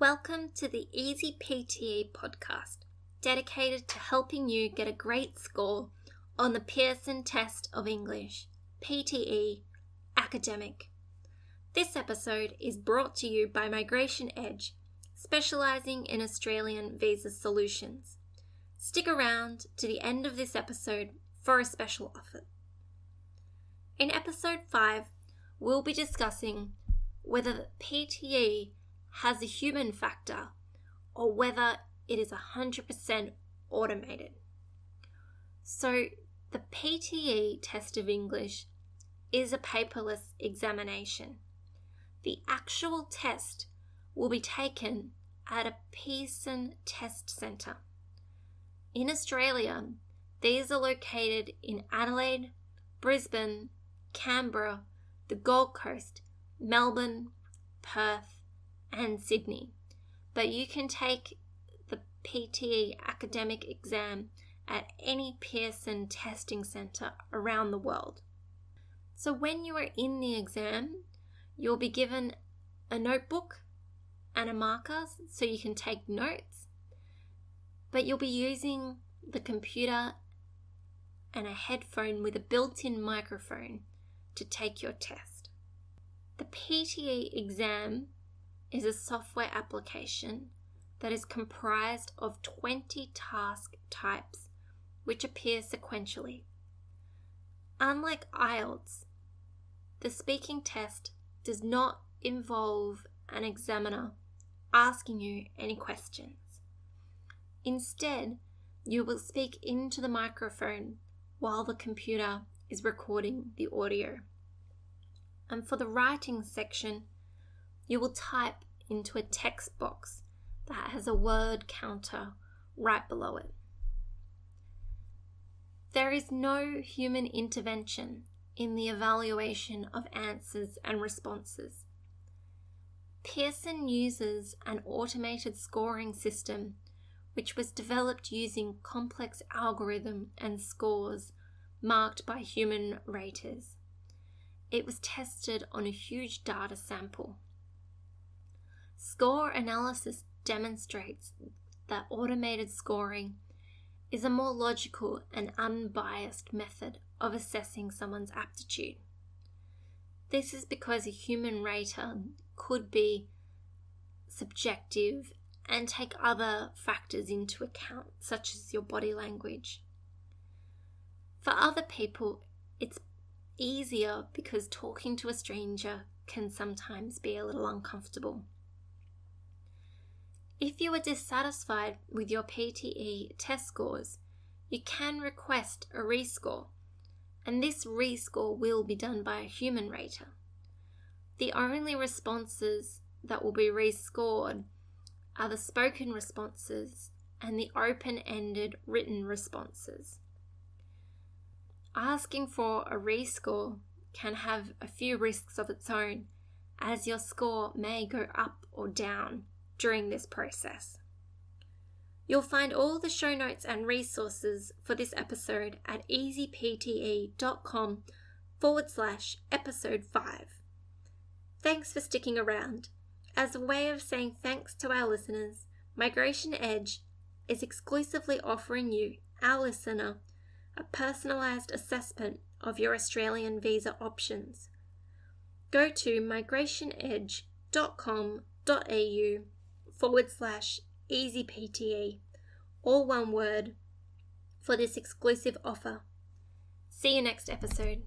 Welcome to the EasyPTE podcast, dedicated to helping you get a great score on the Pearson Test of English, PTE, academic. This episode is brought to you by Migration Edge, specialising in Australian visa solutions. Stick around to the end of this episode for a special offer. In episode 5, we'll be discussing whether the PTE has a human factor or whether it is 100% automated. So the PTE Test of English is a paperless examination. The actual test will be taken at a Pearson Test Centre. In Australia, these are located in Adelaide, Brisbane, Canberra, the Gold Coast, Melbourne, Perth, and Sydney, but you can take the PTE academic exam at any Pearson testing centre around the world. So when you are in the exam, you'll be given a notebook and a marker so you can take notes, but you'll be using the computer and a headphone with a built-in microphone to take your test. The PTE exam is a software application that is comprised of 20 task types which appear sequentially. Unlike IELTS, the speaking test does not involve an examiner asking you any questions. Instead, you will speak into the microphone while the computer is recording the audio. And for the writing section, you will type into a text box that has a word counter right below it. There is no human intervention in the evaluation of answers and responses. Pearson uses an automated scoring system which was developed using complex algorithm and scores marked by human raters. It was tested on a huge data sample. Score analysis demonstrates that automated scoring is a more logical and unbiased method of assessing someone's aptitude. This is because a human rater could be subjective and take other factors into account, such as your body language. For other people, it's easier because talking to a stranger can sometimes be a little uncomfortable. If you are dissatisfied with your PTE test scores, you can request a rescore, and this rescore will be done by a human rater. The only responses that will be rescored are the spoken responses and the open-ended written responses. Asking for a rescore can have a few risks of its own, as your score may go up or down during this process. You'll find all the show notes and resources for this episode at easypte.com/episode 5. Thanks for sticking around. As a way of saying thanks to our listeners, Migration Edge is exclusively offering you, our listener, a personalised assessment of your Australian visa options. Go to migrationedge.com.au/EasyPTE, all one word, for this exclusive offer. See you next episode.